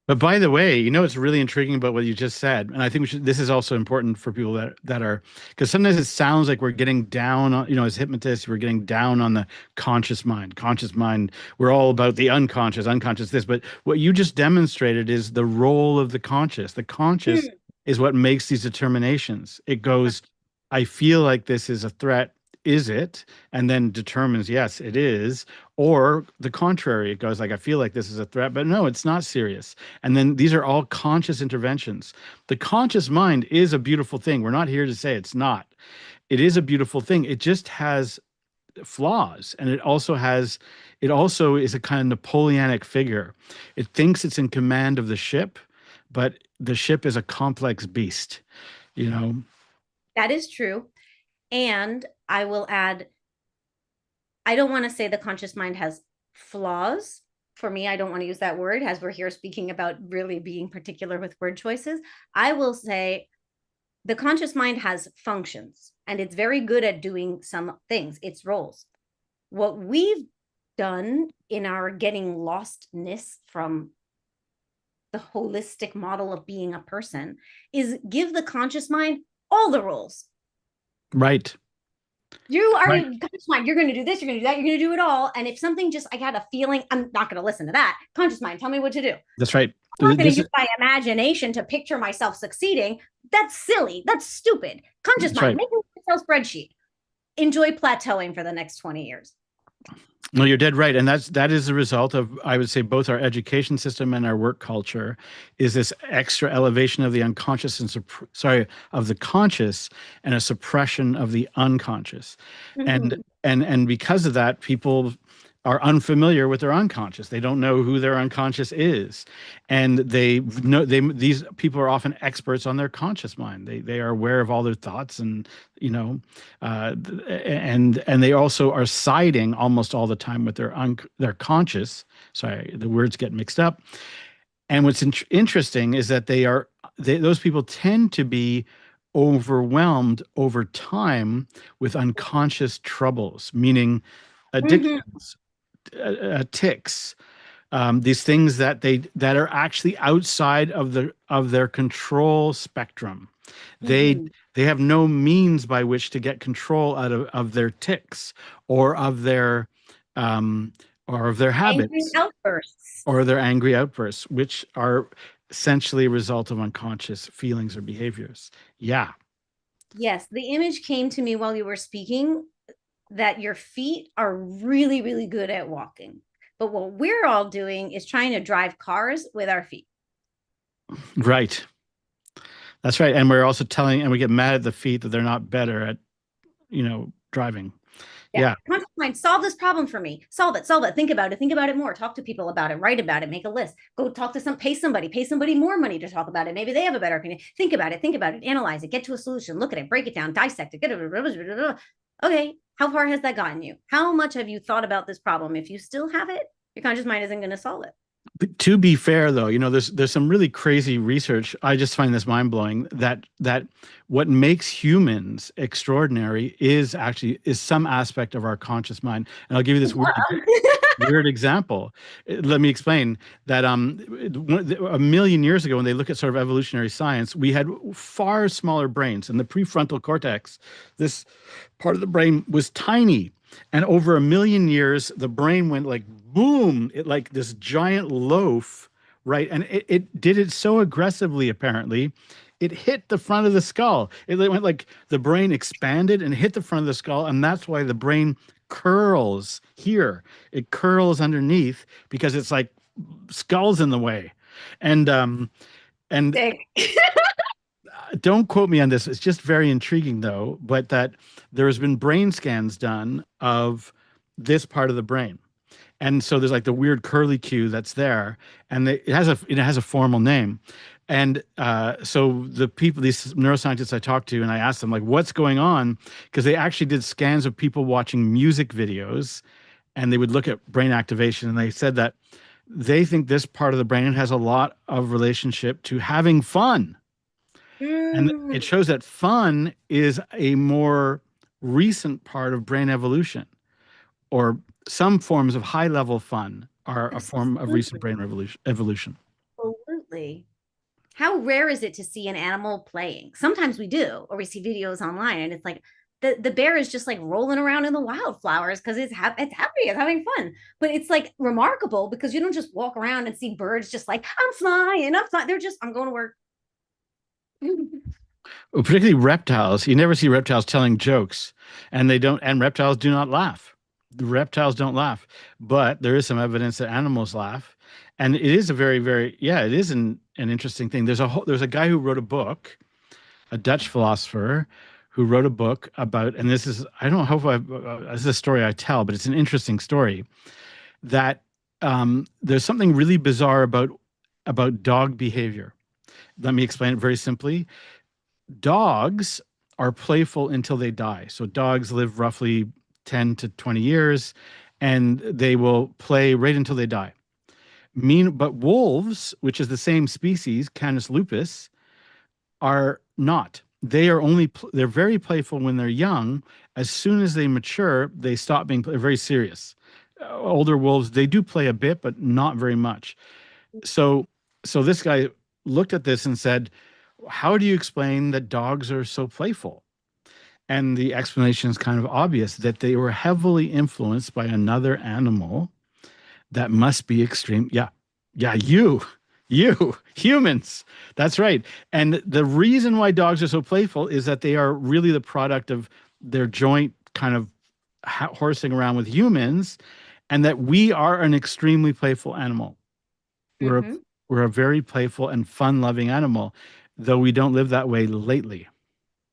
But by the way, it's really intriguing about what you just said, and I think this is also important for people that are, because sometimes it sounds like we're getting down on, as hypnotists, we're getting down on the conscious mind. Conscious mind, we're all about the unconscious this, but what you just demonstrated is the role of the conscious. The conscious is what makes these determinations. It goes, I feel like this is a threat. Is it? And then determines, yes, it is. Or the contrary, it goes like, I feel like this is a threat, but no, it's not serious. And then these are all conscious interventions. The conscious mind is a beautiful thing. We're not here to say it's not. It is a beautiful thing. It just has flaws. And it also is a kind of Napoleonic figure. It thinks it's in command of the ship, but the ship is a complex beast, That is true. And I will add, I don't want to say the conscious mind has flaws. For me, I don't want to use that word, as we're here speaking about really being particular with word choices. I will say the conscious mind has functions, and it's very good at doing some things, its roles. What we've done in our getting lostness from the holistic model of being a person is give the conscious mind all the roles. Right. You are conscious mind. You're going to do this. You're going to do that. You're going to do it all. And if something I got a feeling, I'm not going to listen to that. Conscious mind, tell me what to do. That's right. I'm not going to use my imagination to picture myself succeeding. That's silly. That's stupid. Conscious mind, make an Excel spreadsheet. Enjoy plateauing for the next 20 years. No, you're dead right. And that is the result of, I would say, both our education system and our work culture, is this extra elevation of the unconscious of the conscious, and a suppression of the unconscious. And because of that, people are unfamiliar with their unconscious. They don't know who their unconscious is. And these people are often experts on their conscious mind. They are aware of all their thoughts, and and they also are siding almost all the time with their conscious. Sorry, the words get mixed up. And what's interesting is that those people tend to be overwhelmed over time with unconscious troubles, meaning addictions, tics, these things that are actually outside of their control spectrum. They have no means by which to get control out of their tics, or of their habits, or their angry outbursts, which are essentially a result of unconscious feelings or behaviors. Yeah. Yes, the image came to me while you were speaking, that your feet are really, really good at walking. But what we're all doing is trying to drive cars with our feet. Right. That's right. And we're also telling, and we get mad at the feet that they're not better at, driving. Yeah. Yeah. Conscious mind, solve this problem for me. Solve it, solve it. Think about it. Think about it more. Talk to people about it. Write about it. Make a list. Go talk to pay somebody more money to talk about it. Maybe they have a better opinion. Think about it, analyze it, get to a solution, look at it, break it down, dissect it. Get it. Okay. How far has that gotten you? How much have you thought about this problem? If you still have it, your conscious mind isn't going to solve it. To be fair, though, there's some really crazy research. I just find this mind blowing that what makes humans extraordinary is some aspect of our conscious mind. And I'll give you this weird example. Let me explain that. A million years ago, when they look at sort of evolutionary science, we had far smaller brains, and the prefrontal cortex, this part of the brain, was tiny. And over a million years, the brain went like boom, it like this giant loaf, right? And it did it so aggressively, apparently, it hit the front of the skull. It went like the brain expanded and hit the front of the skull. And that's why the brain curls here. It curls underneath because it's like skull's in the way. And don't quote me on this. It's just very intriguing, though, but that there has been brain scans done of this part of the brain. And so there's like the weird curly Q that's there, and it has a formal name. And so these neuroscientists I talked to, and I asked them, like, what's going on? Because they actually did scans of people watching music videos, and they would look at brain activation, and they said that they think this part of the brain has a lot of relationship to having fun. And it shows that fun is a more recent part of brain evolution, or some forms of high-level fun are a form of recent brain evolution. Absolutely. How rare is it to see an animal playing? Sometimes we do, or we see videos online, and it's like the bear is just like rolling around in the wildflowers because it's happy, it's having fun. But it's like remarkable because you don't just walk around and see birds just like, I'm flying. They're just, I'm going to work. Well, particularly reptiles. You never see reptiles telling jokes, and reptiles do not laugh. The reptiles don't laugh, but there is some evidence that animals laugh. And it is a very, very, it is an interesting thing. There's a guy who wrote a book, a Dutch philosopher who wrote a book about, and this is, I don't know if this is a story I tell, but it's an interesting story, that there's something really bizarre about dog behavior. Let me explain it very simply. Dogs are playful until they die. So dogs live roughly 10 to 20 years, and they will play right until they die. But wolves, which is the same species, Canis lupus, are not. They're very playful when they're young. As soon as they mature, they stop being very serious. Older wolves, they do play a bit, but not very much. So this guy looked at this and said, how do you explain that dogs are so playful? And the explanation is kind of obvious, that they were heavily influenced by another animal that must be extreme. Yeah, you, humans. That's right. And the reason why dogs are so playful is that they are really the product of their joint kind of horsing around with humans, and that we are an extremely playful animal. We're a very playful and fun-loving animal, though we don't live that way lately.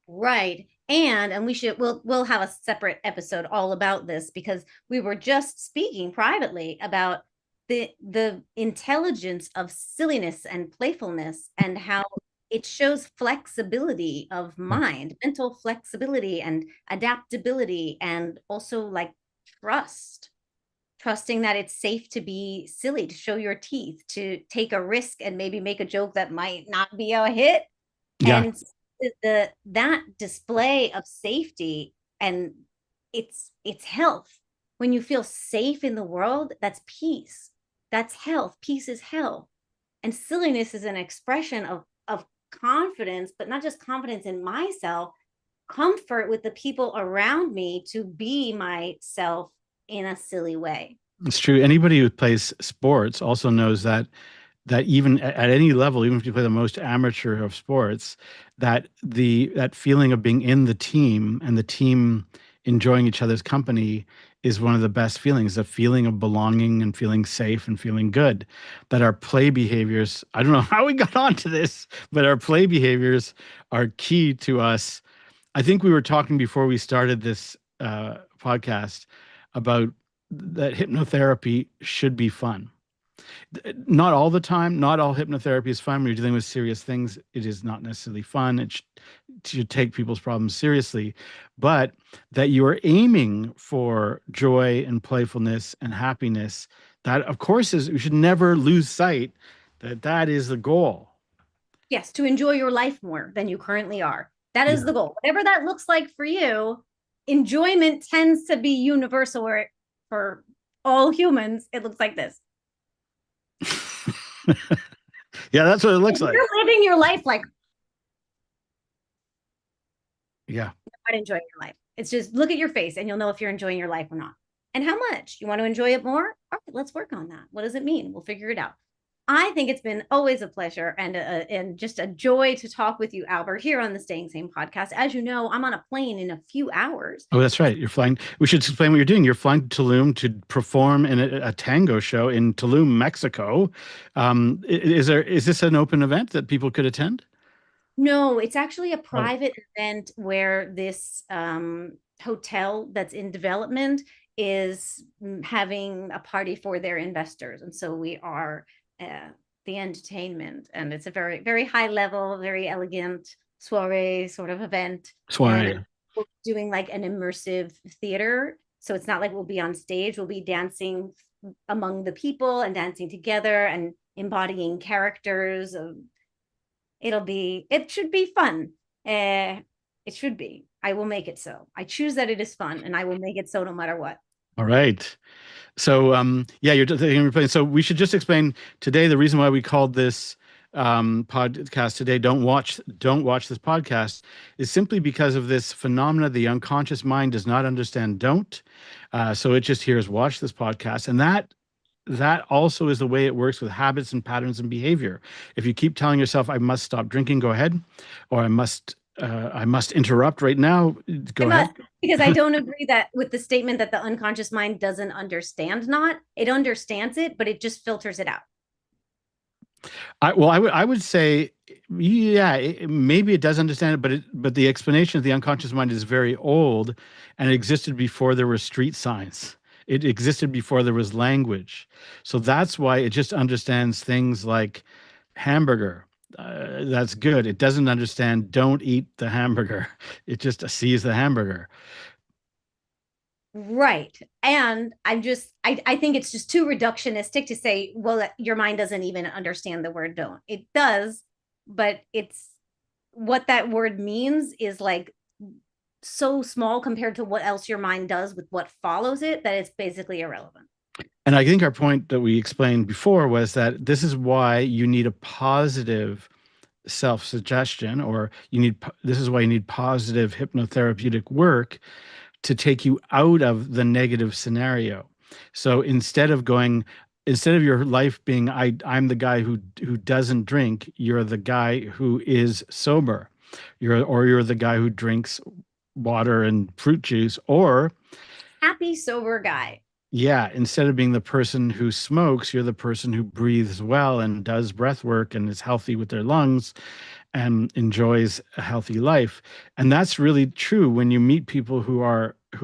Right. And we'll have a separate episode all about this, because we were just speaking privately about the intelligence of silliness and playfulness, and how it shows flexibility of mind, mental flexibility and adaptability, and also like trusting that it's safe to be silly, to show your teeth, to take a risk and maybe make a joke that might not be a hit. Yeah. And that display of safety and it's health. When you feel safe in the world, that's peace. That's health. Peace is health. And silliness is an expression of confidence, but not just confidence in myself, comfort with the people around me to be myself in a silly way. It's true. Anybody who plays sports also knows that even at any level, even if you play the most amateur of sports, that feeling of being in the team and the team enjoying each other's company is one of the best feelings, a feeling of belonging and feeling safe and feeling good. That our play behaviors, I don't know how we got onto this, but our play behaviors are key to us. I think we were talking before we started this podcast about that hypnotherapy should be fun. Not all the time. Not all hypnotherapy is fun. When you're dealing with serious things, it is not necessarily fun. It should take people's problems seriously, but that you are aiming for joy and playfulness and happiness. That, of course, is we should never lose sight that that is the goal. Yes, to enjoy your life more than you currently are. That is Yeah. the goal. Whatever that looks like for you, enjoyment tends to be universal, where for all humans, it looks like this. Yeah, that's what it looks like. You're living your life like, Yeah. you're not enjoying your life. It's just look at your face and you'll know if you're enjoying your life or not. And how much? You want to enjoy it more? All right, let's work on that. What does it mean? We'll figure it out. I think it's been always a pleasure and just a joy to talk with you, Albert, here on the Staying Sane podcast. As you know, I'm on a plane in a few hours. Oh, that's right. You're flying. We should explain what you're doing. You're flying to Tulum to perform in a tango show in Tulum, Mexico. Is this an open event that people could attend? No, it's actually a Oh, private event where this hotel that's in development is having a party for their investors. And so we are the entertainment, and it's a very, very high level, very elegant soiree sort of event. soiree. And we're doing like an immersive theater. So it's not like we'll be on stage, we'll be dancing among the people and dancing together and embodying characters. It should be fun. It should be. I will make it so. I choose that it is fun, and I will make it so no matter what. All right. So, yeah, you're playing. So we should just explain today the reason why we called this podcast today. Don't watch this podcast is simply because of this phenomena. The unconscious mind does not understand don't. So it just hears watch this podcast, and that also is the way it works with habits and patterns and behavior. If you keep telling yourself, I must stop drinking, go ahead, or I must interrupt right now, go ahead. Because I don't agree that with the statement that the unconscious mind doesn't understand not. It understands it, but it just filters it out. I would say, yeah, maybe it does understand it, but the explanation of the unconscious mind is very old, and it existed before there were street signs. It existed before there was language. So that's why it just understands things like hamburger. That's good. It doesn't understand don't eat the hamburger. It just sees the hamburger. Right. And I think it's just too reductionistic to say, well, your mind doesn't even understand the word don't. It does, but it's what that word means is like so small compared to what else your mind does with what follows it that it's basically irrelevant. And I think our point that we explained before was that this is why you need a positive self-suggestion, or this is why you need positive hypnotherapeutic work to take you out of the negative scenario. So instead of your life being I'm the guy who doesn't drink, you're the guy who is sober. You're the guy who drinks water and fruit juice, or happy sober guy. Yeah, instead of being the person who smokes, you're the person who breathes well and does breath work and is healthy with their lungs and enjoys a healthy life. And that's really true when you meet people who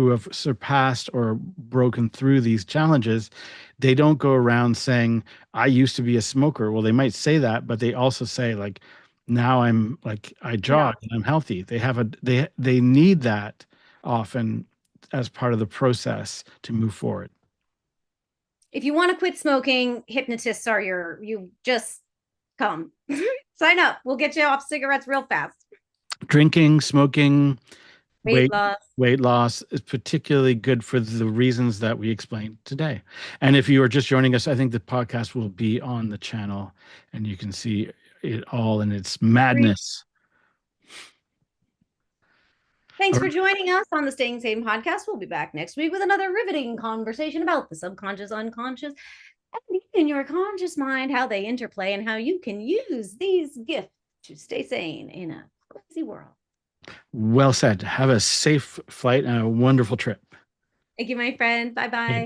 have surpassed or broken through these challenges. They don't go around saying, I used to be a smoker. Well, they might say that, but they also say like, now I'm like, I jog and I'm healthy. They need that often as part of the process to move forward. If you want to quit smoking, hypnotists are you just come. Sign up. We'll get you off cigarettes real fast. Drinking, smoking, weight loss is particularly good for the reasons that we explained today. And if you are just joining us, I think the podcast will be on the channel and you can see it all in its madness. Thanks for joining us on the Staying Sane podcast. We'll be back next week with another riveting conversation about the subconscious, unconscious, and in your conscious mind, how they interplay and how you can use these gifts to stay sane in a crazy world. Well said. Have a safe flight and a wonderful trip. Thank you, my friend. Bye bye.